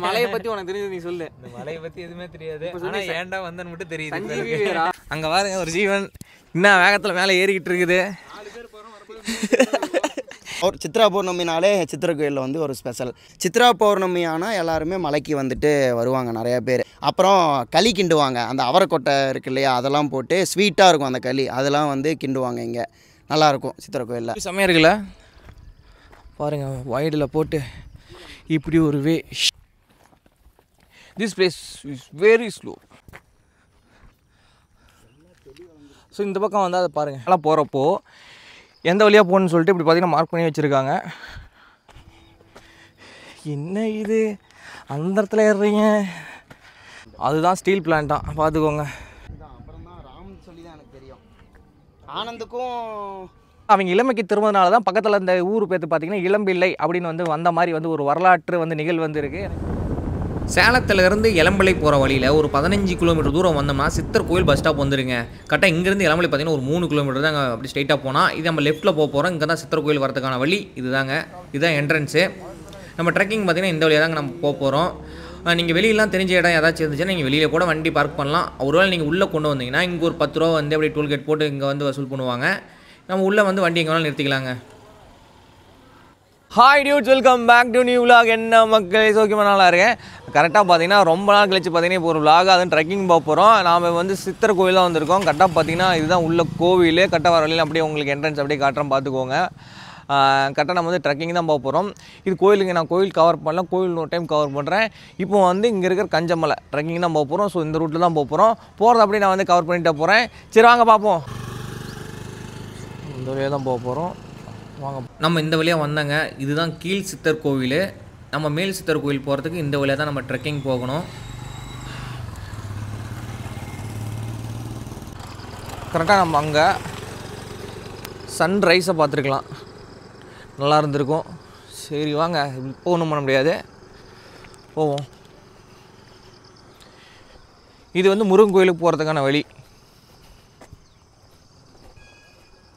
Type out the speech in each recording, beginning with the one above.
மலையை பத்தி உனக்கு தெரிஞ்சது நீ சொல்லு. இந்த மலையை பத்தி எதுவுமே தெரியாது. ஆனா ஏன்டா வந்தன்னு மட்டும் தெரியுது. அங்க பாருங்க ஒரு ஜீவன் இன்னும் வேகத்துல மேலே ஏறிக்கிட்டு இருக்குது. ஒரு சித்ரா பௌர்ணமினாலே சித்திரை கோயிலில் வந்து ஒரு ஸ்பெஷல். சித்ரா பௌர்ணமி ஆனால் எல்லாருமே மலைக்கு வந்துட்டு வருவாங்க நிறையா பேர். அப்புறம் களி கிண்டுவாங்க. அந்த அவரைக்கொட்டை இருக்கு இல்லையா, அதெல்லாம் போட்டு ஸ்வீட்டாக இருக்கும் அந்த களி, அதெல்லாம் வந்து கிண்டுவாங்க. இங்கே நல்லாயிருக்கும் சித்திரை கோயிலில். செம்மையாக இருக்குல்ல பாருங்க, வைடில் போட்டு இப்படி ஒரு way. This place is very slow. So இந்த பக்கம் வந்து அதை பாருங்கள், நல்லா போகிறப்போ எந்த வழியாக போகணுன்னு சொல்லிட்டு இப்படி பார்த்தீங்கன்னா மார்க் பண்ணி வச்சுருக்காங்க. என்ன இது அந்த இடத்துல ஏறுறீங்க, அதுதான் ஸ்டீல் பிளான்ட்டாக பார்த்துக்கோங்க. அப்புறம் தான் ராம் சொல்லி தான் எனக்கு தெரியும். ஆனந்துக்கும் அவங்க இளமைக்கு திரும்பினால தான் பக்கத்தில் இந்த ஊர் பேர்த்து பார்த்தீங்கன்னா இளம்பிள்ளை அப்படின்னு வந்து வந்த மாதிரி வந்து ஒரு வரலாற்று வந்து நிகழ்வு வந்து இருக்குது. சேலத்திலேருந்து இளம்பிள்ளை போகிற வழியில் ஒரு 15 கிலோமீட்டர் தூரம் வந்தோம்னா சித்தர் கோயில் பஸ் ஸ்டாப் வந்துருங்க. கரெக்டாக இங்கேருந்து இளம்பிள்ளை பார்த்தீங்கன்னா ஒரு 3 கிலோமீட்டர் தான் அப்படி ஸ்ட்ரைட்டாக போனால் இது நம்ம லெஃப்ட்டில் போக போகிறோம். இங்கே தான் சித்தர் கோயில் வரதுக்கான வழி இதுதாங்க. இதுதான் என்ட்ரன்ஸு. நம்ம ட்ரெக்கிங் பார்த்தீங்கன்னா இந்த வழியாக தாங்க நம்ம போக போகிறோம். நீங்கள் வெளியெல்லாம் தெரிஞ்ச இடம் ஏதாச்சும் இருந்துச்சுன்னா நீங்கள் வெளியில் கூட வண்டி பார்க் பண்ணலாம். ஒருவேளை நீங்கள் உள்ளே கொண்டு வந்தீங்கன்னா இங்கே ஒரு 10 ரூபா வந்து அப்படியே டோல்கேட் போட்டு இங்கே வந்து வசூல் பண்ணுவாங்க. நம்ம உள்ளே வந்து வண்டி எங்கே வேணாலும் நிறுத்திக்கலாங்க. Hi dudes, welcome back to new vlog. என்ன மக்கள் சோக்கியமாக நல்லா இருக்கேன். கரெக்டாக பார்த்தீங்கன்னா ரொம்ப நாள் கழிச்சு பார்த்தீங்கன்னா இப்போ ஒரு விலாக் அதுவும் ட்ரெக்கிங் போக போகிறோம். நாம் வந்து சித்தர் கோயில் தான் வந்திருக்கோம். கரெக்டாக பார்த்தீங்கன்னா இதுதான் உள்ள கோவில். கரெக்டாக வர வழியில் அப்படியே உங்களுக்கு என்ட்ரன்ஸ் அப்படியே காட்டுறோம் பார்த்துக்கோங்க. கரெக்டாக நம்ம வந்து ட்ரெக்கிங் தான் போக போகிறோம். இது கோயிலுங்க, நான் கோயில் கவர் பண்ணல, கோயில் ஒரு டைம் கவர் பண்ணுறேன். இப்போ வந்து இங்கே இருக்கிற கஞ்சமலை ட்ரெக்கிங் தான் போக போகிறோம். ஸோ இந்த ரூட்டில் தான் போக போகிறோம். போகிறது அப்படியே நான் வந்து கவர் பண்ணிட்டு போகிறேன். சரி வாங்க பார்ப்போம். இந்த வழியாக தான் போக போகிறோம், வாங்க. நம்ம இந்த வழியாக வந்தாங்க. இதுதான் கீழ் சித்தர் கோவில். நம்ம மேல் சித்தர் கோவில் போகிறதுக்கு இந்த வழியாக தான் நம்ம ட்ரெக்கிங் போகணும். கரெக்டாக நம்ம அங்கே சன்ரைஸை பார்த்துருக்கலாம், நல்லா இருந்திருக்கும். சரி வாங்க, இப்போ ஒன்றும் பண்ண முடியாது, போவோம். இது வந்து முருகன் கோயிலுக்கு போகிறதுக்கான வழி,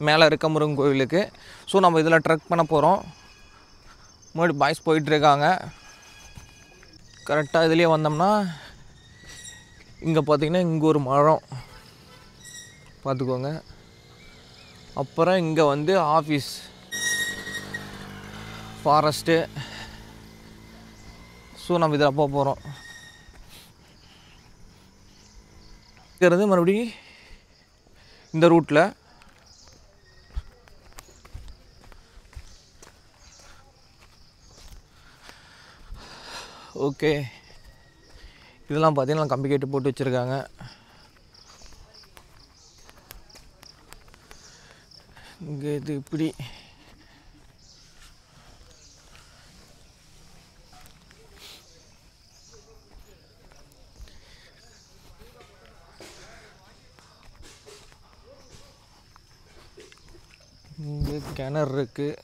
மேலே இருக்க முருகன் கோவிலுக்கு. ஸோ நம்ம இதில் ட்ரெக் பண்ண போகிறோம். முன்னாடி பாய்ஸ் போயிட்டுருக்காங்க. கரெக்டாக இதுலேயே வந்தோம்னா இங்கே பார்த்திங்கன்னா இங்கே ஒரு மரம் பார்த்துக்கோங்க. அப்புறம் இங்கே வந்து ஆஃபீஸ், ஃபாரஸ்ட்டு. ஸோ நம்ம இதில் போக போகிறோம். இருக்கிறது மறுபடியும் இந்த ரூட்டில். ஓகே, இதெல்லாம் பார்த்தீங்கன்னா கம்பி கேட்டு போட்டு வச்சுருக்காங்க. இங்கே இது இப்படி இங்கே கிணறு இருக்குது,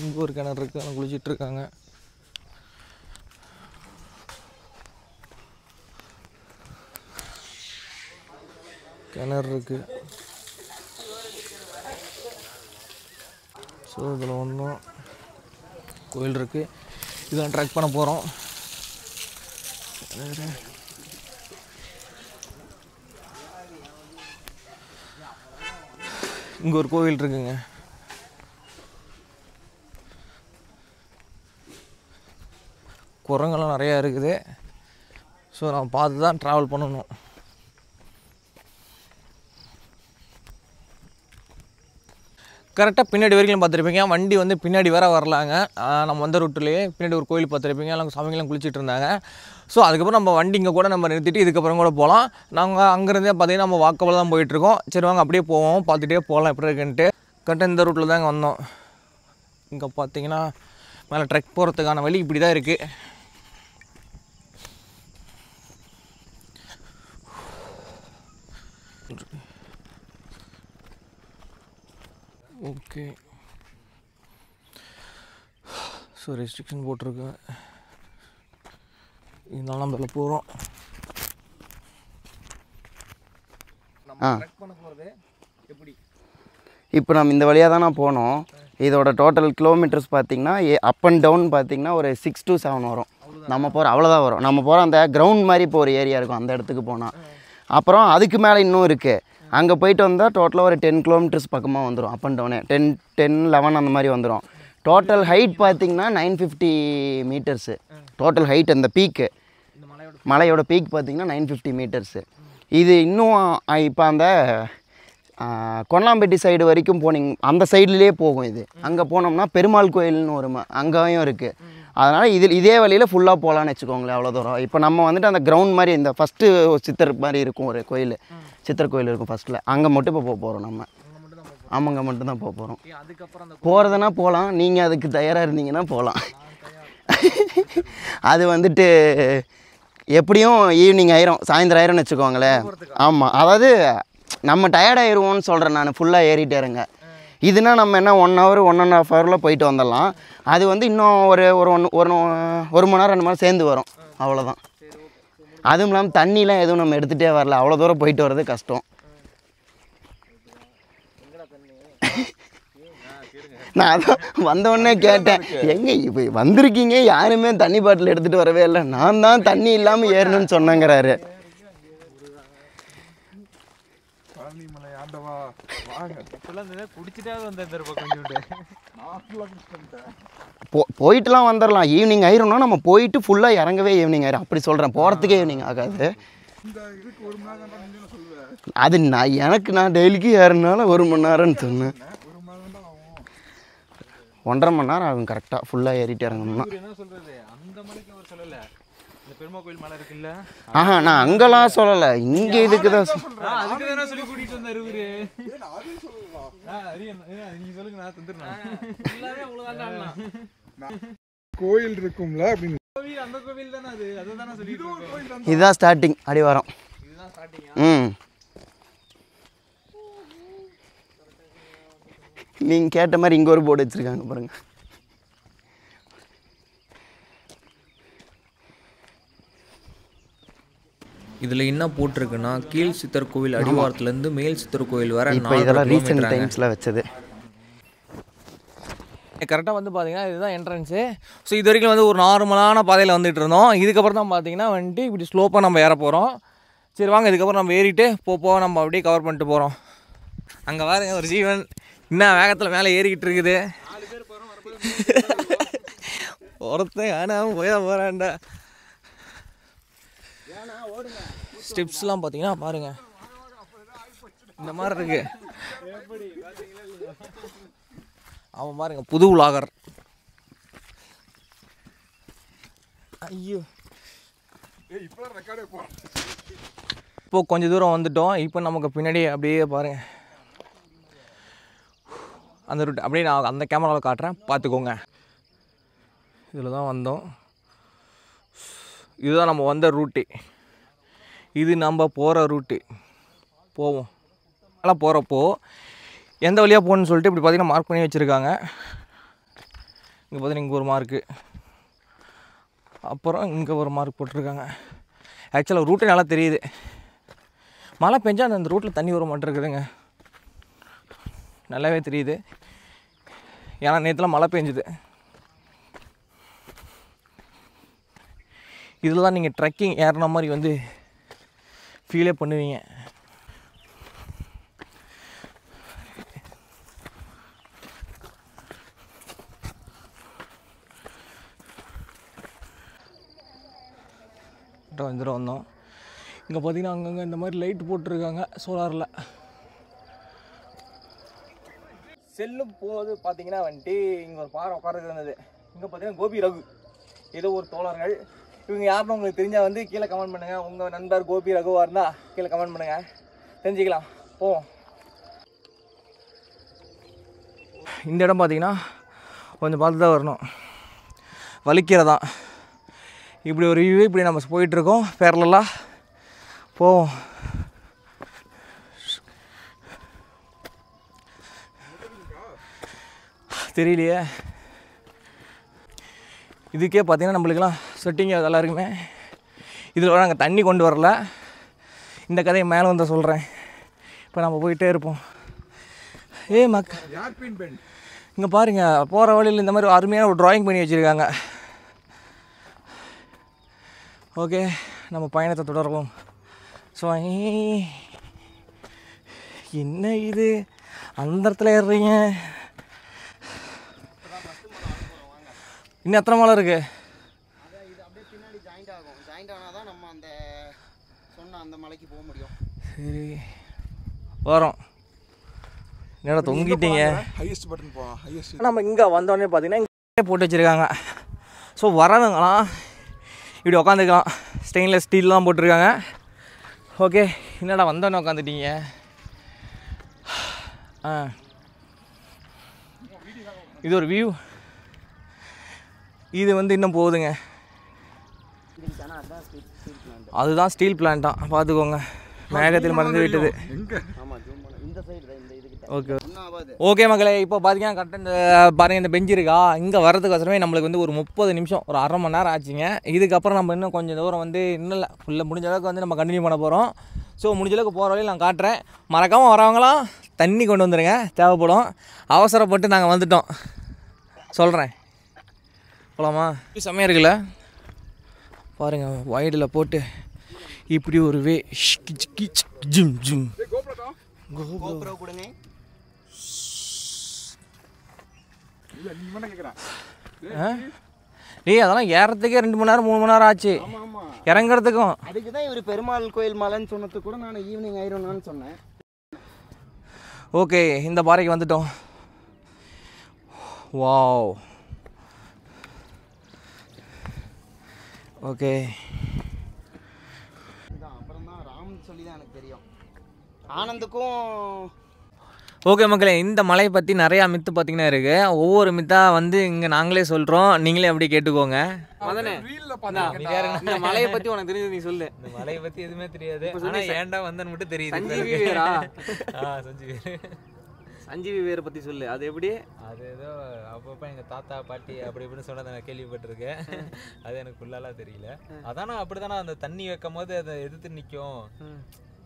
இங்கே ஒரு கிணறு இருக்குது, அவங்க குளிச்சிட்ருக்காங்க. கிணறு இருக்குது. ஸோ இதில் ஒன்றும் கோயில் இருக்குது. இதெல்லாம் ட்ராக் பண்ண போகிறோம். இங்கே ஒரு கோவில் இருக்குங்க. குரங்கெல்லாம் நிறையா இருக்குது. ஸோ நம்ம பார்த்து தான் ட்ராவல் பண்ணணும். கரெக்டாக பின்னாடி வரைக்கும் பார்த்துருப்பீங்க. வண்டி வந்து பின்னாடி வேற வரலாங்க. நம்ம வந்த ரூட்லேயே பின்னாடி ஒரு கோயில் பார்த்துருப்பீங்க, எல்லாம் சாமிங்கெல்லாம் குளிச்சுட்டு இருந்தாங்க. ஸோ அதுக்கப்புறம் நம்ம வண்டி இங்கே கூட நம்ம நிறுத்திட்டு இதுக்கப்புறம் கூட போகலாம். நாங்கள் அங்கேருந்தே பார்த்தீங்கன்னா நம்ம வாக்கபில் தான் போயிட்டுருக்கோம். சரி வாங்க அப்படியே போவோம், பார்த்துட்டே போகலாம் எப்படி இருக்குன்ட்டு. கரெக்டாக இந்த ரூட்டில் தாங்க வந்தோம். இங்கே பார்த்தீங்கன்னா மேலே ட்ரெக் போகிறதுக்கான வழி இப்படி தான் இருக்குது. ஓகே, ஸோ ரெஸ்ட்ரிக்ஷன் போட்டிருக்கு, இதனால நம்ம இதில் போகிறோம். ட்ரெக் பண்ண போகிறது எப்படி? இப்போ நம்ம இந்த வழியாக தான் நான் போனோம். இதோட டோட்டல் கிலோமீட்டர்ஸ் பார்த்திங்கன்னா அப் அண்ட் டவுன் பார்த்திங்கன்னா ஒரு 6 to 7 வரும். நம்ம போகிற அவ்வளோதான் வரும். நம்ம போகிற அந்த கிரவுண்ட் மாதிரி இப்போ ஒரு ஏரியா இருக்கும், அந்த இடத்துக்கு போனால். அப்புறம் அதுக்கு மேலே இன்னும் இருக்குது. அங்கே போயிட்டு வந்தால் டோட்டலாக ஒரு 10 கிலோமீட்டர்ஸ் பக்கமாக வந்துடும். அப் அண்ட் டவுனே 10-11 அந்த மாதிரி வந்துடும். டோட்டல் ஹைட் பார்த்திங்கன்னா 950 மீட்டர்ஸு. டோட்டல் ஹைட் அந்த பீக்கு, மலையோட பீக் பார்த்திங்கன்னா 950 மீட்டர்ஸு. இது இன்னும் இப்போ அந்த கொல்லாம்பேட்டி சைடு வரைக்கும் போனீங்க, அந்த சைட்லேயே போகும் இது. அங்கே போனோம்னா பெருமாள் கோயில்னு ஒரு அங்கேயும் இருக்குது. அதனால் இதே வழியில் ஃபுல்லாக போகலான்னு வச்சுக்கோங்களேன், அவ்வளோ தூரம். இப்போ நம்ம வந்துட்டு அந்த கிரவுண்ட் மாதிரி இந்த ஃபஸ்ட்டு சித்தர் மாதிரி இருக்கும் ஒரு கோயில், சித்தர் கோயில் இருக்கும் ஃபஸ்ட்டில், அங்கே மட்டும் இப்போ போக போகிறோம் நம்ம. ஆமாங்க, மட்டும்தான் போக போகிறோம். போகிறதுனா போகலாம், நீங்கள் அதுக்கு தயாராக இருந்தீங்கன்னா போகலாம். அது வந்துட்டு எப்படியும் ஈவினிங் ஆயிரும், சாயந்தரம் ஆயிரும்னு வச்சுக்கோங்களேன். ஆமாம், அதாவது நம்ம டயர்டாயிருவோம்னு சொல்கிறேன் நான், ஃபுல்லாக ஏறிட்டே இருங்க. இதுனா நம்ம என்ன 1 hour 1.5 hour போயிட்டு வந்துடலாம். அது வந்து இன்னும் ஒரு மணி நேரம் 2 மணி நேரம் சேர்ந்து வரும், அவ்வளோதான். அதுவும் இல்லாமல் தண்ணிலாம் எதுவும் நம்ம எடுத்துகிட்டே வரல, அவ்வளோ தூரம் போயிட்டு வர்றது கஷ்டம். நான் அதான் வந்தோடனே கேட்டேன், எங்கே இப்போ வந்திருக்கீங்க, யாருமே தண்ணி பாட்டில் எடுத்துகிட்டு வரவே இல்லை, நான் தான் தண்ணி இல்லாமல் ஏறணும்னு சொன்னேங்கிறாரு. போயிட்டுலாம் வந்துடலாம், ஈவினிங் ஆயிரும்னா நம்ம போயிட்டு ஃபுல்லாக இறங்கவே ஈவினிங் ஆயிரும். அப்படி சொல்கிறேன், போகிறதுக்கே ஈவினிங் ஆகாது. அது நான் டெய்லிக்கு ஏறினாலும் 1 மணி நேரம்னு சொன்னேன். 1.5 மணி நேரம் ஆகும் கரெக்டாக ஃபுல்லாக ஏறிட்டு இறங்கணும்னா. ஆஹா, நான் அங்கெல்லாம் சொல்லலை, இங்கே இதுக்கு தான் கோயில் இருக்கும்ல. இதுதான் ஸ்டார்டிங் அடிவாரம். நீங்கள் கேட்ட மாதிரி இங்கே ஒரு போர்டு வச்சுருக்காங்க பாருங்கள். இதில் என்ன போட்டிருக்குன்னா, கீழ் சித்தர் கோவில் அடிவாரத்துலேருந்து மேல் சித்தர் கோவில் வர. இப்போ இதெல்லாம் ரீசெண்ட் டைம்ஸில் வச்சது. கரெக்டாக வந்து பார்த்தீங்கன்னா இதுதான் என்ட்ரன்ஸு. ஸோ இது வரைக்கும் வந்து ஒரு நார்மலான பாதையில் வந்துட்டு இருந்தோம். இதுக்கப்புறம் தான் பார்த்தீங்கன்னா வந்துட்டு இப்படி ஸ்லோப்பாக நம்ம ஏற போகிறோம். சரி வாங்க, இதுக்கப்புறம் நம்ம ஏறிட்டு போக நம்ம அப்படியே கவர் பண்ணிட்டு போகிறோம். அங்கே பாருங்க ஒரு ஜீவன் இன்னும் வேகத்தில் மேலே ஏறிக்கிட்டு இருக்குது. ஒருத்தன் ஆனால் போகிறான்டா. ஸ்டெப்ஸ்லாம் பார்த்தீங்கன்னா பாருங்கள் இந்த மாதிரி இருக்கு. அவன் பாருங்க புது உலாகர். ஐயோ, இப்போ கொஞ்சம் தூரம் வந்துட்டோம். இப்போ நமக்கு பின்னாடி அப்படியே பாருங்க அந்த ரூட், அப்படியே நான் அந்த கேமராவில் காட்டுறேன், பார்த்துக்கோங்க. இதில் தான் வந்தோம். இதுதான் நம்ம வந்த ரூட்டு. இது நம்ம போகிற ரூட்டு. போவோம். நல்லா போகிறப்போ எந்த வழியாக போகணுன்னு சொல்லிட்டு இப்படி பார்த்திங்கன்னா மார்க் பண்ணி வச்சுருக்காங்க. இங்கே பார்த்தீங்கன்னா இங்கே ஒரு மார்க்கு, அப்புறம் இங்கே ஒரு மார்க் போட்டிருக்காங்க. ஆக்சுவலாக ரூட்டே நல்லா தெரியுது. மழை பெஞ்சா அந்த ரூட்டில் தண்ணி வர மாட்டேருக்குதுங்க, நல்லாவே தெரியுது. ஏன்னா நேற்றுலாம் மழை பெஞ்சுது. இதில் தான் நீங்கள் ட்ரெக்கிங் ஏறின மாதிரி வந்து ஃபீலே பண்ணுவீங்க. வந்துடும் வந்தோம். இங்கே பார்த்தீங்கன்னா அங்கங்கே இந்த மாதிரி லைட் போட்டிருக்காங்க சோலாரில். செல்லும் போது பார்த்தீங்கன்னா வந்துட்டு இங்கே ஒரு பாறை உட்காரது இருந்தது. இங்கே பார்த்தீங்கன்னா கோபி ரகு ஏதோ ஒரு தோழர்கள். இவங்க யாருன்னு உங்களுக்கு தெரிஞ்சால் வந்து கீழே கமெண்ட் பண்ணுங்கள். உங்கள் நண்பர் கோபி ரகுவாக இருந்தால் கீழே கமெண்ட் பண்ணுங்கள், தெரிஞ்சுக்கலாம். போவோம். இந்த இடம் பார்த்தீங்கன்னா கொஞ்சம் பார்த்து தான் வரணும், வலிக்கிறதான். இப்படி ஒரு வியூ, இப்படி நம்ம போயிட்டுருக்கோம் பேரலெல்லாம். போவோம். தெரியலையே. இதுக்கே பார்த்தீங்கன்னா நம்மளுக்கெல்லாம் செட்டிங் அதெல்லாம் இருக்குமே. இதில் நாங்கள் தண்ணி கொண்டு வரல. இந்த கதையை மேலே வந்து சொல்கிறேன். இப்போ நம்ம போயிட்டே இருப்போம். இங்கே பாருங்கள், போகிற வழியில் இந்த மாதிரி அருமையான ஒரு ட்ராயிங் பண்ணி வச்சுருக்காங்க. ஓகே, நம்ம பயணத்தை தொடருவோம். ஸோ என்ன இது அந்த இடத்துல ஏறுறீங்க? இன்னும் எத்தனை மலை இருக்குது? இது அப்படியே பின்னாடி ஜாயிண்ட் ஆகும். ஜாயிண்ட் ஆனால் தான் நம்ம அந்த சொன்ன அந்த மலைக்கு போக முடியும். சரி, வரோம். என்னடா தொங்கிட்டீங்க? ஹையஸ்ட் பட்டன் போகலாம். ஹையஸ்ட் நம்ம இங்கே வந்தோடனே பார்த்தீங்கன்னா இங்கே போட்டு வச்சுருக்காங்க. ஸோ வரவங்களாம் இப்படி உக்காந்துக்கலாம். ஸ்டெயின்லெஸ் ஸ்டீல்லாம் போட்டிருக்காங்க. ஓகே, என்னடா வந்தோடனே உட்காந்துட்டீங்க? இது ஒரு வியூ. இது வந்து இன்னும் போகுதுங்க. அதுதான் ஸ்டீல் பிளான்ட் தான், பார்த்துக்கோங்க. மேகத்தில் மறந்து விட்டது. ஓகே ஓகே மக்களே, இப்போ பார்த்தீங்கன்னா கரெக்டாக இந்த பாருங்கள், இந்த பெஞ்சு இருக்கா, இங்கே வரதுக்கோசரமே நம்மளுக்கு வந்து ஒரு 30 நிமிஷம், ஒரு அரை மணி நேரம் ஆச்சுங்க. இதுக்கப்புறம் நம்ம இன்னும் கொஞ்சம் தூரம் வந்து இன்னும் இல்லை, ஃபுல்லாக முடிஞ்ச அளவுக்கு வந்து நம்ம கண்டினியூ பண்ண போகிறோம். ஸோ முடிஞ்ச அளவுக்கு போகிற வழியில் நான் காட்டுறேன். மறக்காமல் வரவங்களாம் தண்ணி கொண்டு வந்துடுங்க, தேவைப்படும். அவசரப்பட்டு நாங்கள் வந்துட்டோம், சொல்கிறேன். போகலாமா? செம்மையாக இருக்குல்ல பாருங்கள், வைடில் போட்டு இப்படி ஒரு வே ஜிம் ஜிம். கோப்ரோ கொடுங்க. டேய், அதெல்லாம் ஏறத்துக்கே 2 மணி நேரம் 3 மணி நேரம் ஆச்சு, இறங்குறதுக்கும். அதுக்கு தான் இவர் பெருமாள் கோயில் மலைன்னு சொன்னது கூட நான் ஈவினிங் ஆயிரும்னு சொன்னேன். ஓகே, இந்த பாறைக்கு வந்துட்டோம். வாவ். ஓகே, அப்புறம் தான் ராம் சொல்லி தான் எனக்கு தெரியும். ஆனந்துக்கும் ஓகே மக்களே, இந்த மலையை பற்றி நிறையா மித்து பார்த்தீங்கன்னா இருக்குது. ஒவ்வொரு மித்தாக வந்து இங்கே நாங்களே சொல்கிறோம், நீங்களே அப்படி கேட்டுக்கோங்க. இந்த மலையை பற்றி உனக்கு தெரிஞ்சது நீ சொல்லு. இந்த மலையை பற்றி எதுவுமே தெரியாது, ஆனால் ஏன்டா வந்தன்னு மட்டும் தெரியுது. சஞ்சீவி வேரா? சஞ்சீவி சஞ்சீவி வேரை பற்றி சொல்லு. அது எப்படி? அது ஏதோ அப்பப்போ எங்கள் தாத்தா பாட்டி அப்படி இப்படின்னு சொன்னதை நான் கேள்விப்பட்டிருக்கேன். அது எனக்கு ஃபுல்லாலாம் தெரியல. அதானா அப்படிதானே அந்த தண்ணி வைக்கும் போது அதை எதிர்த்து நிற்கும்,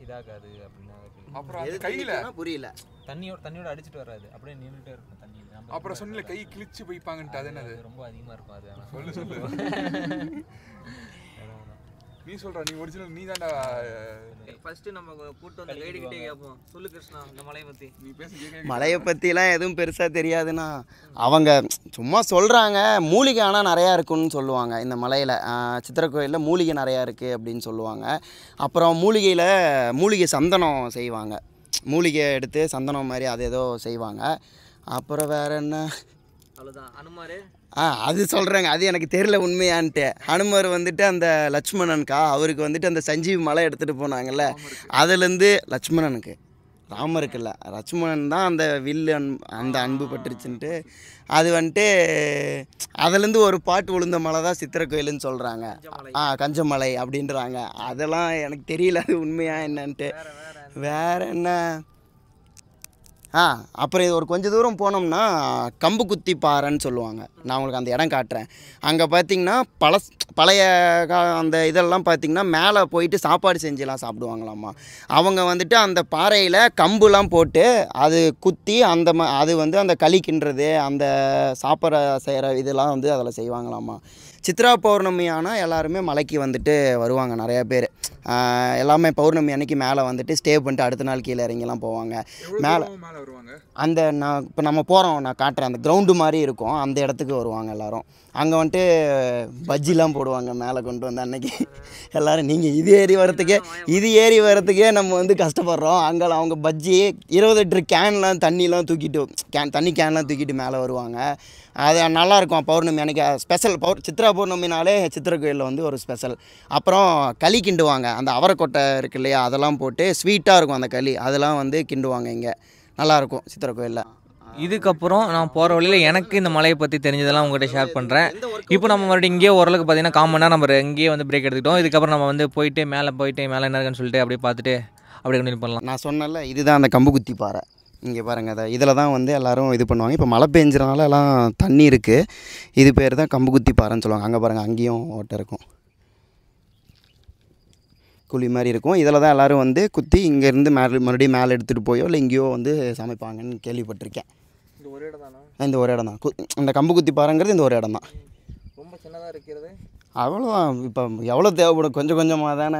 இதாகாது அப்படின்னா. அப்புறம் அது கையில புரியல, தண்ணியோட அடிச்சுட்டு வராது, அப்படியே நின்றுட்டே இருக்கும் தண்ணி. அப்புறம் சொன்னல கை கிழிச்சு போய்ப்பாங்கன்ட்டு. அது என்னது? ரொம்ப அதிகமாக இருக்கும் அது. சொல்லு சொல்லு. நீ சொல்ற, நீ ஒரிஜினல் நீ தான்டா. ஃபர்ஸ்ட் நம்ம கூட்டு வந்து கைடு கிட்டே கேட்போம். சொல்லு கிருஷ்ணா, இந்த மலையை பற்றி. நீ பேசி மலையை பற்றிலாம் எதுவும் பெருசாக தெரியாதுன்னா, அவங்க சும்மா சொல்கிறாங்க. மூலிகை ஆனால் நிறையா இருக்குன்னு சொல்லுவாங்க இந்த மலையில். சித்திரை கோயிலில் மூலிகை நிறையா இருக்குது அப்படின்னு சொல்லுவாங்க. அப்புறம் மூலிகை சந்தனம் செய்வாங்க. மூலிகை எடுத்து சந்தனம் மாதிரி அது ஏதோ செய்வாங்க. அப்புறம் வேறு என்ன? அவ்வளோதான். அனுமாரு அது சொல்கிறேங்க, அது எனக்கு தெரியல உண்மையான்ட்டு. ஹனுமர் வந்துட்டு அந்த லட்சுமணனுக்கா, அவருக்கு வந்துட்டு அந்த சஞ்சீவி மலை எடுத்துகிட்டு போனாங்கல்ல, அதுலேருந்து லட்சுமணனுக்கு, ராமருக்கு இல்லை, லட்சுமணன் தான் அந்த வில்லு அந்த அன்பு பட்டுருச்சுன்ட்டு அது வந்துட்டு அதுலேருந்து ஒரு பாட்டு விழுந்த மலை தான் சித்திரை கோயிலுன்னு சொல்கிறாங்க. கஞ்சமலை அப்படின்றாங்க. அதெல்லாம் எனக்கு தெரியல அது உண்மையாக என்னன்ட்டு. வேறு என்ன? அப்புறம் இது ஒரு கொஞ்சம் தூரம் போனோம்னா கம்புக்குத்தி பாறைன்னு சொல்லுவாங்க. நான் உங்களுக்கு அந்த இடம் காட்டுறேன். அங்கே பார்த்திங்கன்னா பழைய அந்த இதெல்லாம் பார்த்திங்கன்னா மேலே போயிட்டு சாப்பாடு செஞ்சுலாம் சாப்பிடுவாங்களாம்மா. அவங்க வந்துட்டு அந்த பாறையில் கம்புலாம் போட்டு அது குத்தி அது வந்து அந்த களி கிண்டுறது, அந்த சாப்பிட்ற செய்கிற இதெல்லாம் வந்து அதில் செய்வாங்களாம்மா. சித்ரா பௌர்ணமி ஆனால் எல்லாருமே மலைக்கு வந்துட்டு வருவாங்க நிறையா பேர். எல்லாமே பௌர்ணமி அன்னைக்கு மேலே வந்துட்டு ஸ்டே பண்ணிட்டு அடுத்த நாள் கீழே இறங்கிலாம் போவாங்க. மேலே அந்த இப்போ நம்ம போகிறோம், நான் காட்டுறேன், அந்த கிரவுண்டு மாதிரி இருக்கும், அந்த இடத்துக்கு வருவாங்க எல்லோரும். அங்கே வந்துட்டு பஜ்ஜிலாம் போடுவாங்க மேலே கொண்டு வந்து அன்னைக்கு. எல்லோரும் நீங்கள் இது ஏறி வரத்துக்கே நம்ம வந்து கஷ்டப்படுறோம். அங்கே அவங்க பஜ்ஜி 20 லிட்டர் கேன்லாம் தண்ணிலாம் தூக்கிட்டு தண்ணி கேன்லாம் தூக்கிட்டு மேலே வருவாங்க. அது நல்லாயிருக்கும். பௌர்ணமி அன்றைக்கி ஸ்பெஷல். சித்ரா பௌர்ணமினாலே சித்திரை கோயிலில் வந்து ஒரு ஸ்பெஷல். அப்புறம் களி கிண்டுவாங்க. அந்த அவரைக்கொட்டை இருக்கு இல்லையா, அதெல்லாம் போட்டு ஸ்வீட்டாக இருக்கும் அந்த களி, அதெல்லாம் வந்து கிண்டுவாங்க. இங்கே நல்லாயிருக்கும் சித்திரை கோயிலில். இதுக்கப்புறம் நான் போகிற வழியில் எனக்கு இந்த மலையை பற்றி தெரிஞ்சதெல்லாம் உங்கள்கிட்ட ஷேர் பண்ணுறேன். இப்போ நம்ம மறுபடியும் இங்கேயே ஓரளவுக்கு பார்த்தீங்கன்னா 1/4 மணி நேரம் நம்ம இங்கேயே வந்து பிரேக் எடுத்துக்கிட்டோம். இதுக்கப்புறம் நம்ம வந்து போயிட்டு மேலே என்ன இருக்குன்னு சொல்லிட்டு அப்படியே பார்த்துட்டு அப்படியே கண்டினியூ பண்ணலாம். நான் சொன்னல, இதுதான் அந்த கம்புக்குத்தி பாறை. இங்கே பாருங்கள், இதில் தான் வந்து எல்லோரும் இது பண்ணுவாங்க. இப்போ மழை பெஞ்சதுனால எல்லாம் தண்ணி இருக்குது. இது பேர் தான் கம்புக்குத்தி பாறைன்னு சொல்லுவாங்க. அங்கே பாருங்கள், அங்கேயும் ஓட்டை இருக்கும், குழி மாதிரி இருக்கும். இதில் தான் எல்லோரும் வந்து குத்தி இங்கேருந்து மறுபடியும் மேலே எடுத்துகிட்டு போயோ இல்லை இங்கேயோ வந்து சமைப்பாங்கன்னு கேள்விப்பட்டிருக்கேன். இந்த ஒரு இடம் தானா? இந்த ஒரு இடம் தான். இந்த கம்புக்குத்தி பாறைங்கிறது இந்த ஒரு இடம் தான். ரொம்ப சின்னதாக இருக்கிறது. அவ்வளோதான். இப்போ எவ்வளோ தேவைப்படும், கொஞ்சம் கொஞ்சமாக தானே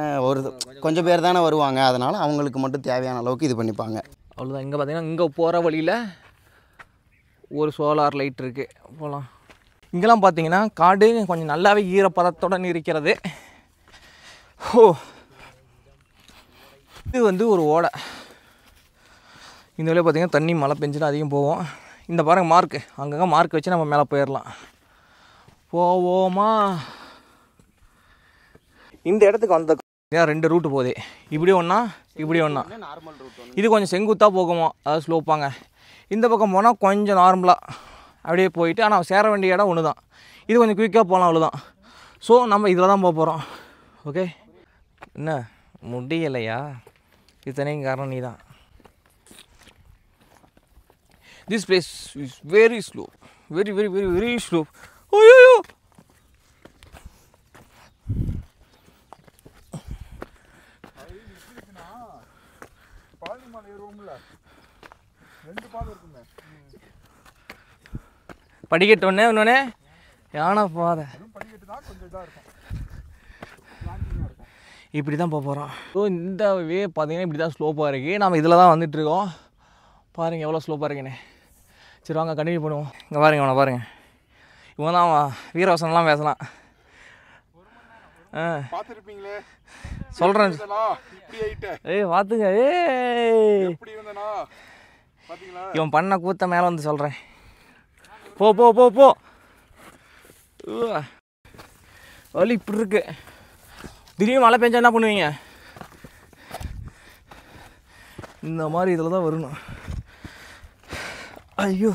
கொஞ்சம் பேர் தானே வருவாங்க, அதனால் அவங்களுக்கு மட்டும் தேவையான அளவுக்கு இது பண்ணிப்பாங்க. அவ்வளோதான். இங்கே பார்த்தீங்கன்னா இங்கே போகிற வழியில் ஒரு சோலார் லைட் இருக்குது, போகலாம். இங்கெல்லாம் பார்த்தீங்கன்னா காடு கொஞ்சம் நல்லாவே ஈரப்பதத்துடன் இருக்கிறது. ஓ, இது வந்து ஒரு ஓடை. இந்த வழியாக பார்த்தீங்கன்னா தண்ணி மழை பெஞ்சுன்னா அதிகம் போவோம். இந்த பாருங்கள் மார்க்கு, அங்கங்கே மார்க் வச்சு நம்ம மேலே போயிடலாம். போவோமா? இந்த இடத்துக்கு வந்த 2 ரூட்டு போகுது, இப்படி ஒன்றா இப்படி ஒன்றா. நார்மல் ரூட் இது கொஞ்சம் செங்குத்தாக போகுமா, அதாவது ஸ்லோப்பாங்க. இந்த பக்கம் போனால் கொஞ்சம் நார்மலாக அப்படியே போயிட்டு, ஆனால் சேர வேண்டிய இடம் ஒன்று தான். இது கொஞ்சம் குயிக்காக போகலாம், அவ்வளோதான். ஸோ நம்ம இதில் தான் போக போகிறோம். ஓகே, என்ன முடியலையா? இத்தனையும் காரணம் நீ தான். This place is very slow, very very very very slow. ஐயோ, பழனி மலை ஏறுவோம்ல, 2 பாதை இருக்குங்க. படிக்கட்டோன்னே இன்னொன்னே யானை பாதை, அதுவும் படிக்கட்டு தான், கொஞ்சம் இதாக இருக்கும், இப்படி தான் போக போகிறோம். ஸோ இந்த வே பார்த்தீங்கன்னா இப்படி தான் ஸ்லோப்பாக இருக்குது. நம்ம இதில் தான் வந்துட்டுருக்கோம். பாருங்கள் எவ்வளோ ஸ்லோப்பாக இருக்குன்னு. சரி வாங்க கண்டினியூ பண்ணுவோம். இங்கே பாருங்கள், இவனை பாருங்கள், இவன் தான் வீரவசனம்லாம் பேசலாம். பார்த்துருப்பீங்களே, சொல்கிறேன். இப்படி ஆயிட்டேன், பார்த்துங்க. இப்படி இருந்தனா பார்த்தீங்களா? இவன் பண்ண கூத்த மேலே வந்து சொல்கிறேன். போ போ போ போ. வலி இப்படி இருக்கு. திடீர்னு மழை பெஞ்சா என்ன பண்ணுவீங்க? இந்த மாதிரி இதில் தான் வரணும். ஐயோ,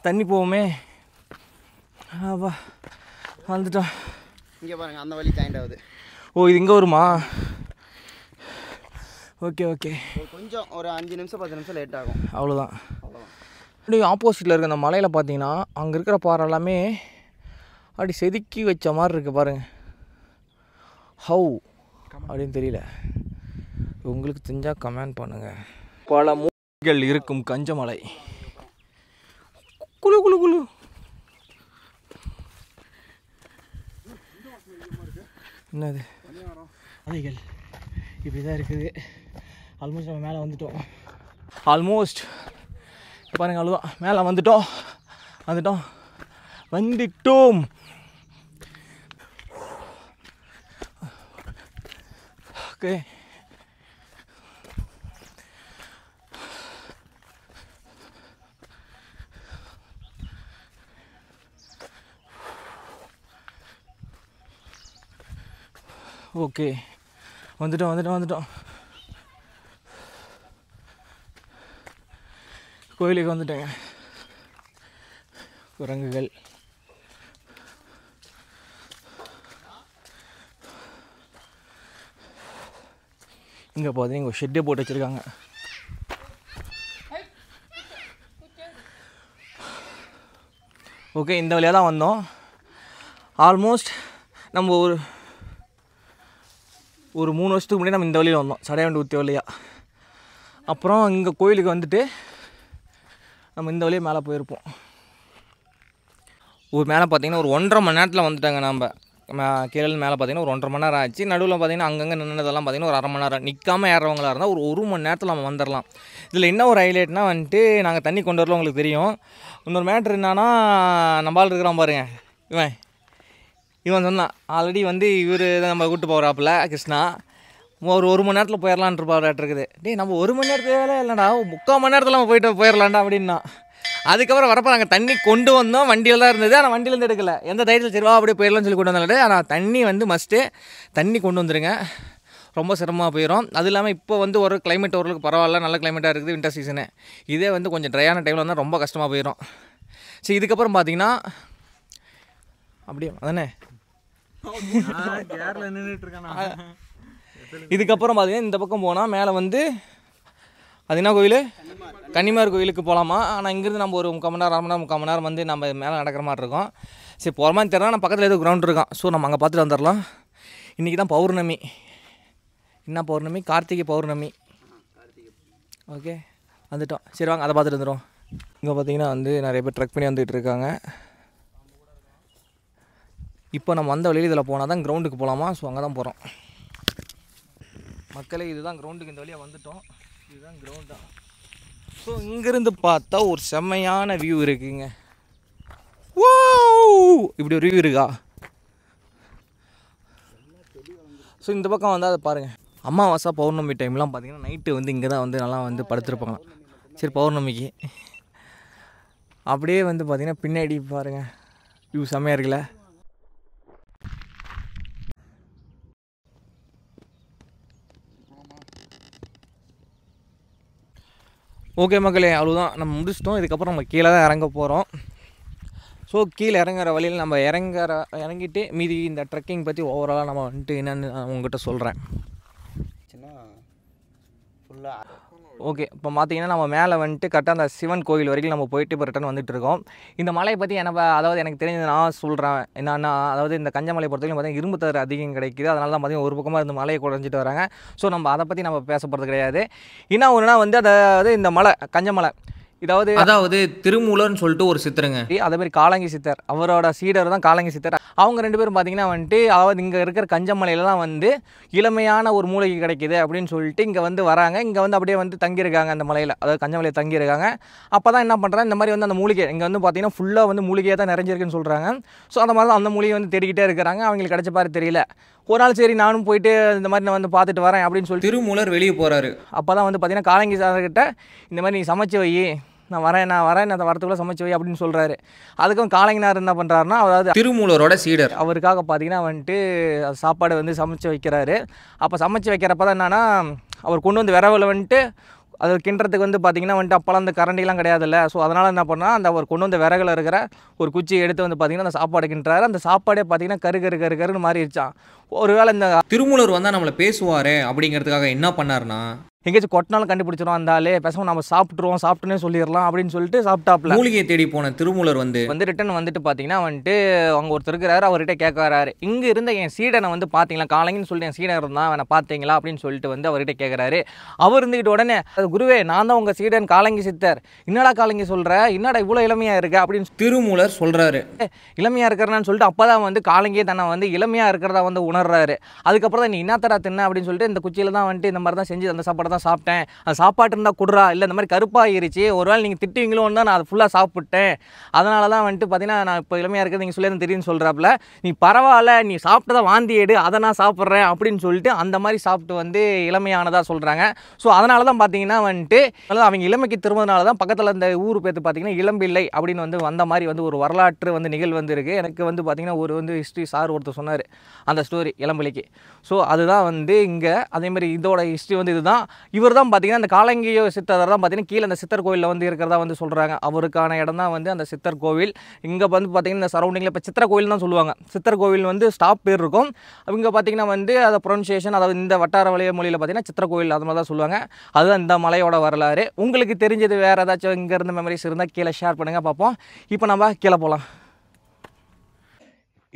தண்ணி போவோமே. வா, வந்துட்டோம். இங்கே பாருங்கள், அந்த வழி ஜாயிண்ட் ஆகுது. ஓ, இது இங்கே வருமா? ஓகே ஓகே, கொஞ்சம் ஒரு 5 நிமிஷம் 10 நிமிஷம் லேட் ஆகும், அவ்வளோதான். அப்படியே ஆப்போசிட்டில் இருக்க அந்த மலையில் பார்த்தீங்கன்னா அங்கே இருக்கிற பாறை எல்லாமே அப்படி செதுக்கி வச்ச மாதிரி இருக்குது பாருங்கள். ஹவு அப்படின்னு தெரியல, உங்களுக்கு தெரிஞ்சால் கமெண்ட் பண்ணுங்கள். பல மூலிகைகள் இருக்கும் கஞ்சமலை. குளு குளு குளு. என்னது மலைகள் இப்படி தான் இருக்குது. ஆல்மோஸ்ட் நம்ம மேலே வந்துட்டோம். ஆல்மோஸ்ட் பாருங்கள், அவ்வளோதான், மேலே வந்துட்டோம். ஓகே, ஓகே, வந்துட்டோம். கோயிலுக்கு வந்துட்டேங்க. குரங்குகள், இங்கே பார்த்தீங்கன்னா ஒரு ஷெட்டே போட்டு வச்சுருக்காங்க. ஓகே, இந்த வழியாக தான் வந்தோம். ஆல்மோஸ்ட் நம்ம ஒரு 3 வருஷத்துக்கு முன்னாடி நம்ம இந்த வழியில் வந்தோம், சடையாண்டி ஊற்றி வழியாக. அப்புறம் இங்கே கோயிலுக்கு வந்துட்டு நம்ம இந்த வழியாக மேலே போயிருப்போம். மேலே பார்த்தீங்கன்னா ஒரு 1.5 மணி நேரத்தில் வந்துட்டாங்க. நம்ம கீழே மேலே பார்த்தீங்கன்னா ஒரு 1.5 மணி நேரம் ஆச்சு. நடுவில் பார்த்தீங்கன்னா அங்கங்கே நின்றதெல்லாம் பார்த்தீங்கன்னா ஒரு 1/2 மணி நேரம். நிற்காமல் ஏறவங்களாக இருந்தால் ஒரு 1 மணி நேரத்தில் நம்ம வந்துடலாம். இதில் என்ன ஒரு ஹைலைட்னால் வந்துட்டு நாங்கள் தண்ணி கொண்டு வரல, உங்களுக்கு தெரியும். இன்னொரு மேட்ரு என்னன்னா, நம்மளால் இருக்கிறான் பாருங்க, இவன் சொன்னான் ஆல்ரெடி வந்து இவர் நம்ம கூப்பிட்டு போகிறாப்புல கிருஷ்ணா, ஒரு மணி நேரத்தில் போயிடலான்ட்டு இருக்குது. நம்ம 1 மணி நேரத்துக்கு வேலை இல்லைடா, 3/4 மணி நேரத்தில் நம்ம போயிடலான்டா அப்படின்னா. அதுக்கப்புறம் வரப்போ நாங்கள் தண்ணி கொண்டு வந்தோம், வண்டியில் தான் இருந்தது. ஆனால் வண்டியிலேருந்து எடுக்கல, எந்த தைரியத்தில் சரிவா அப்படியே போயிடலாம்னு சொல்லி கொண்டு வந்தாலே. ஆனால் தண்ணி வந்து மஸ்ட்டு தண்ணி கொண்டு வந்துடுங்க, ரொம்ப சிரமமாக போயிடும். அது இல்லாமல் இப்போ வந்து ஒரு கிளைமேட் ஓரளவுக்கு பரவாயில்ல, நல்ல கிளைமேட்டாக இருக்குது, வின்டர் சீசனு. இதே வந்து கொஞ்சம் ட்ரையான டைமில் வந்தால் ரொம்ப கஷ்டமாக போயிடும். சரி, இதுக்கப்புறம் பார்த்தீங்கன்னா அப்படியே அதானே இதுக்கப்புறம் பார்த்தீங்கன்னா இந்த பக்கம் போனால் மேலே வந்து அது என்ன கோயில், கன்னிமார் கோயிலுக்கு போகலாமா. ஆனால் இங்கேருந்து நம்ம ஒரு 3/4 மணி நேரம் 3/4 மணி நேரம் வந்து நம்ம மேலே நடக்கிற மாதிரி இருக்கும். சரி, போகிற மாதிரி தெரியல, நான் பக்கத்தில் ஏதோ கிரவுண்ட் இருக்கான். ஸோ நம்ம அங்கே பார்த்துட்டு வந்துடலாம். இன்றைக்கி தான் பௌர்ணமி. என்ன பௌர்ணமி? கார்த்திகை பௌர்ணமி. ஓகே, வந்துட்டோம். சரி வாங்க அதை பார்த்துட்டு வந்துடும். இங்கே பார்த்தீங்கன்னா வந்து நிறைய பேர் ட்ரெக் பண்ணி வந்துகிட்டு இருக்காங்க. இப்போ நம்ம வந்த வழியில் இதில் போனால் தான் கிரவுண்டுக்கு போகலாமா. ஸோ அங்கே தான் போகிறோம் மக்களே. இதுதான் கிரவுண்டுக்கு, இந்த வழியாக வந்துட்டோம். இதுதான் கிரவுண்ட் தான். ஸோ இங்கேருந்து பார்த்தா ஒரு செம்மையான வியூ இருக்குங்க. ஓ இப்படி ஒரு வியூ இருக்கா? ஸோ இந்த பக்கம் வந்து அதை பாருங்கள். அமாவாசை பௌர்ணமி டைம்லாம் பார்த்தீங்கன்னா நைட்டு வந்து இங்கே தான் வந்து நல்லா வந்து படுத்துருப்பாங்க. சரி பௌர்ணமிக்கு அப்படியே வந்து பார்த்திங்கன்னா பின்னாடி பாருங்கள் வியூ செம்மையாக இருக்குல்ல. ஓகே மக்களே, அவ்வளோதான், நம்ம முடிச்சிட்டோம். இதுக்கப்புறம் நம்ம கீழே தான் இறங்க போகிறோம். ஸோ கீழே இறங்குற வழியில் நம்ம இறங்கிட்டு மீதி இந்த ட்ரெக்கிங் பற்றி ஓவராலாக நம்ம வந்துட்டு என்னென்னு உங்கள்கிட்ட சொல்கிறேன். ஃபுல்லாக ஓகே, இப்போ பார்த்தீங்கன்னா நம்ம மேலே வந்துட்டு கரெக்டாக அந்த சிவன் கோவில் வரைக்கும் நம்ம போயிட்டு இப்போ ரிட்டன் வந்துட்டு இருக்கோம். இந்த மலையை பற்றி அதாவது எனக்கு தெரிஞ்சது நான் சொல்கிறேன் என்னன்னா, அதாவது இந்த கஞ்சமலை பொறுத்தவரைக்கும் பார்த்தீங்கன்னா இரும்பு தர அதிகம் கிடைக்குது. அதனால தான் பார்த்தீங்கன்னா ஒரு பக்கமாக இருந்து மலையை குறைஞ்சிட்டு வராங்க. ஸோ நம்ம அதை பற்றி நம்ம பேச போகிறது கிடையாது. என்ன ஒன்றுனா வந்து அதாவது இந்த மலை கஞ்சமலை, அதாவது திருமூலர்னு சொல்லிட்டு ஒரு சித்தருங்க. அதே மாதிரி காலங்கி சித்தர், அவரோட சீடர் தான் காலங்கி சித்தர். அவங்க 2 பேரும் பார்த்தீங்கன்னா வந்துட்டு அதாவது இங்கே இருக்கிற கஞ்சமலையில தான் வந்து இளமையான ஒரு மூலிகை கிடைக்கிது அப்படின்னு சொல்லிட்டு இங்கே வந்து வராங்க. இங்கே வந்து அப்படியே வந்து தங்கியிருக்காங்க அந்த மலையில், அதாவது கஞ்சமலையில் தங்கியிருக்காங்க. அப்போ தான் என்ன பண்ணுறாங்க, இந்த மாதிரி வந்து அந்த மூலிகை இங்கே வந்து பார்த்தீங்கன்னா ஃபுல்லாக வந்து மூலிகையாக தான் நிறைஞ்சிருக்குன்னு சொல்கிறாங்க. ஸோ அந்த மாதிரி தான் அந்த மூலிகை வந்து தேடிக்கிட்டே இருக்கிறாங்க. அவங்களுக்கு கிடைச்ச பாரு தெரியல. ஒரு நாள் சரி நானும் போயிட்டு இந்த மாதிரி நான் வந்து பார்த்துட்டு வரேன் அப்படின்னு சொல்லிட்டு திருமூலர் வெளியே போகிறாரு. அப்போ தான் வந்து பார்த்தீங்கன்னா காலங்கி சார்கிட்ட இந்த மாதிரி நீ சமைச்சு வை, நான் வரேன் அந்த வரத்துக்குள்ளே சமைச்சு வை அப்படின்னு சொல்கிறாரு. அதுக்கும் காலங்கினார் என்ன பண்ணுறாருன்னா, அதாவது திருமூலரோட சீடர், அவருக்காக பார்த்தீங்கன்னா வந்துட்டு சாப்பாடு வந்து சமைச்சு வைக்கிறாரு. அப்போ சமைச்சு வைக்கிறப்ப தான் என்னன்னா, அவர் கொண்டு வந்து விரவில் வந்துட்டு அது கிண்டுறதுக்கு வந்து பார்த்திங்கன்னா வந்துட்டு அப்போலாம் அந்த கரண்டிலாம் கிடையாதுல்ல. ஸோ அதனால் என்ன பண்ணால் அந்த அவர் கொண்டு வந்த விறகுல இருக்கிற ஒரு குச்சியை எடுத்து வந்து பார்த்திங்கன்னா அந்த சாப்பாடு கிண்டுறாரு. அந்த சாப்பாடே பார்த்திங்கன்னா கருன்னு மாறிடுச்சான். ஒருவேளை இந்த திருமூலர் வந்தால் நம்மளை பேசுவார் அப்படிங்கிறதுக்காக என்ன பண்ணார்னா, எங்கேயாச்சும் கொட்டினாலும் கண்டுபிடிச்சிடும் அந்த ஆளே, பேசாமல் நம்ம சாப்பிட்டுனே சொல்லிடலாம் அப்படின்னு சொல்லிட்டு சாப்பிட்டாப்ல. மூலிகையை தேடி போன திருமூலர் வந்து ரிட்டன் வந்துட்டு பார்த்தீங்கன்னா வந்துட்டு அவங்க ஒருத்தர் இருக்கிறாரு, அவர்கிட்ட கேட்க வராரு, இங்கே இருந்த என் சீடனை வந்து பார்த்தீங்களா, காலங்கின்னு சொல்லிட்டு என் சீடன் இருந்தான் அவனை பார்த்தீங்களா அப்படின்னு சொல்லிட்டு வந்து அவர்கிட்ட கேட்குறாரு. அவர் இருந்துக்கிட்ட உடனே, குருவே நான் தான் உங்கள் சீடன் காலங்கி சித்தர், என்னடா காலங்கி சொல்கிற, என்னடா இவ்வளோ இளமையாக இருக்க அப்படின்னு திருமூலர் சொல்கிறாரு. இளமையாக இருக்கிறான்னு சொல்லிட்டு அப்போ தான் வந்து காலங்கியே தன்னை வந்து இளமையாக இருக்கிறதா வந்து உணர்றாரு. அதுக்கப்புறம் தான் நீ என்னத்தடா தின்ன அப்படின்னு சொல்லிட்டு இந்த குச்சியில் தான் வந்துட்டு இந்த மாதிரி தான் செஞ்சு அந்த சாப்பாடு தான் சாப்பிட்டேன், அந்த சாப்பாட்டு இருந்தால் குடுறா, இல்லை இந்த மாதிரி கருப்பாகிருச்சு, ஒருவேளை நீங்கள் திட்டுவீங்களோன்னு தான் நான் அதை ஃபுல்லாக சாப்பிட்டேன், அதனால தான் வந்துட்டு பார்த்தீங்கன்னா நான் இப்போ இளமையாக இருக்கிறது நீங்கள் சொல்லி தெரியும்னு சொல்கிறாப்புல. நீ பரவாயில்ல, நீ சாப்பிட்டதை வாந்தி எடு, அதை நான் சாப்பிட்றேன் அப்படின்னு சொல்லிட்டு அந்த மாதிரி சாப்பிட்டு வந்து இளமையானதாக சொல்கிறாங்க. ஸோ அதனால தான் பார்த்தீங்கன்னா வந்துட்டு அவங்க இளமைக்கு திரும்பினால தான் பக்கத்தில் இந்த ஊர் பேர்த்து பார்த்தீங்கன்னா இளம்பிள்ளை அப்படின்னு வந்து வந்த மாதிரி வந்து ஒரு வரலாற்று வந்து நிகழ்வு வந்து இருக்குது. எனக்கு வந்து பார்த்தீங்கன்னா ஒரு வந்து ஹிஸ்ட்ரி சார் ஒருத்தர் சொன்னார் அந்த ஸ்டோரி இளம்பிள்ளைக்கு. ஸோ அதுதான் வந்து இங்கே அதேமாதிரி இதோட ஹிஸ்ட்ரி வந்து இதுதான். இவர் தான் பார்த்தீங்கன்னா அந்த காலங்கியோ சித்தர் தான் பார்த்தீங்கன்னா கீழே அந்த சித்தர் கோயிலில் வந்து இருக்கிறதா வந்து சொல்கிறாங்க. அவருக்கான இடம் தான் வந்து அந்த சித்தர் கோவில். இங்கே வந்து பார்த்தீங்கன்னா இந்த சரௌண்டிங்கில் இப்போ சித்திர கோவில் தான் சொல்லுவாங்க. சித்தர் கோவில் வந்து ஸ்டாப் பேர் இருக்கும். இங்கே பார்த்தீங்கன்னா வந்து அதை ப்ரொனன்சியேஷன், அதாவது இந்த வட்டார வழிய மொழியில் பார்த்தீங்கன்னா சித்திர கோவில் அது மாதிரி தான் சொல்லுவாங்க. அதுதான் இந்த மலையோட வரலாறு. உங்களுக்கு தெரிஞ்சது வேறு ஏதாச்சும் இங்கேருந்து மெமரிஸ் இருந்தால் கீழே ஷேர் பண்ணுங்கள், பார்ப்போம். இப்போ நம்ம கீழே போகலாம்.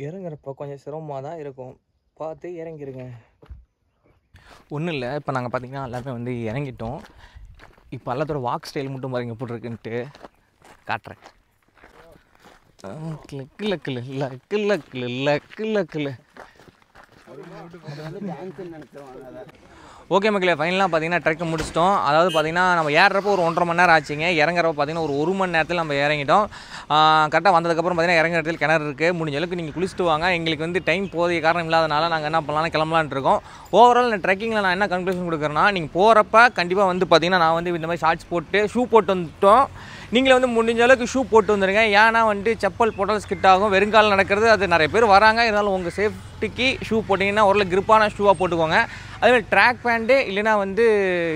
இறங்குறப்ப கொஞ்சம் சிரமமாக தான் இருக்கும், பார்த்து இறங்கிருங்க. ஒன்றும் இல்லை, இப்போ நாங்கள் பார்த்தீங்கன்னா எல்லாமே வந்து இறங்கிட்டோம். இப்போ எல்லாத்தோட வாக் ஸ்டைல் மட்டும் பாருங்க எப்படி இருக்குன்ட்டு காட்டுறேன். ஓகே மக்களே, ஃபைனலாக பார்த்தீங்கன்னா ட்ரெக் முடிச்சிட்டோம். அதாவது பார்த்தீங்கன்னா நம்ம ஏறுறப்போ ஒரு 1.5 மணி நேரம் ஆச்சுங்க. இறங்குறப்போ பார்த்தீங்கன்னா ஒரு 1 மணி நேரத்தில் நம்ம இறங்கிட்டோம். கரெக்டாக வந்ததுக்கப்புறம் பார்த்தீங்கன்னா இறங்குற இடத்துல கிணறு இருக்குது. முடிஞ்ச அளவுக்கு நீங்கள் குளிச்சுட்டு வாங்க. எங்களுக்கு வந்து டைம் போதிய காரணம் இல்லாதனால நாங்கள் என்ன பண்ணலாம்னு கிளம்பலான்ட்டு இருக்கோம். ஓவரால் இந்த ட்ரெக்கிங்கில் நான் என்ன கன்க்ளூஷன் கொடுக்குறேன்னா, நீங்கள் போகிறப்ப கண்டிப்பாக வந்து பார்த்தீங்கன்னா நான் வந்து இந்த மாதிரி ஷார்ட்ஸ் போட்டு ஷூ போட்டு வந்துட்டோம். நீங்களே வந்து முடிஞ்ச அளவுக்கு ஷூ போட்டு வந்துடுங்க. ஏன்னா வந்துட்டு செப்பல் போட்டால் ஸ்கிட் ஆகும், வெறுங்கால் நடக்கிறது, அது நிறைய பேர் வராங்க. இருந்தாலும் உங்கள் சேஃப்டிக்கு ஷூ போட்டிங்கன்னா ஓரளவு கிரிப்பான ஷூவாக போட்டுக்கோங்க. அதேமாதிரி ட்ராக் பேண்ட்டு இல்லைனா வந்து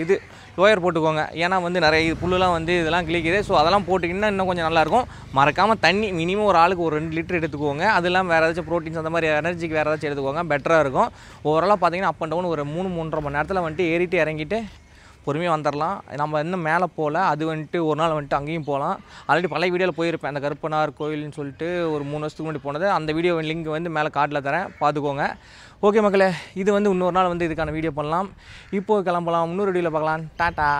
இது லோயர் போட்டுக்கோங்க. ஏன்னா வந்து நிறைய இது புல்லுலாம் வந்து இதெல்லாம் கிளிக்குது. ஸோ அதெல்லாம் போட்டிங்கன்னா இன்னும் கொஞ்சம் நல்லாயிருக்கும். மறக்காமல் தண்ணி மினிமம் ஒரு ஆளுக்கு ஒரு 2 லிட்டர் எடுத்துக்கோங்க. அது இல்லாமல் வேறு ஏதாச்சும் ப்ரோட்டீன்ஸ் அந்த மாதிரி எனர்ஜிக்கு வேறு ஏதாச்சும் எடுத்துக்கோங்க, பெட்டராக இருக்கும். ஓவராலாக பார்த்தீங்கன்னா அப் அண்ட் டவுன் ஒரு 3-3.5 மணி நேரத்தில் வந்துட்டு ஏறிட்டு இறங்கிட்டு பொறுமையாக வந்துடலாம். நம்ம இன்னும் மேலே போகல, அது வந்துட்டு ஒரு நாள் வந்துட்டு அங்கேயும் போகலாம். ஆல்ரெடி பழைய வீடியோவில் போயிருப்பேன், அந்த கருப்பனார் கோயில்னு சொல்லிட்டு ஒரு 3 வருஷத்துக்கு முன்னாடி போனது. அந்த வீடியோ லிங்க் வந்து மேலே கார்டில் தரேன், பார்த்துக்கோங்க. ஓகே மக்களே, இது வந்து இன்னொரு நாள் வந்து இதுக்கான வீடியோ பண்ணலாம். இப்போது கிளம்பலாம், இன்னொரு வீடியோவில் பார்க்கலாம். டாட்டா.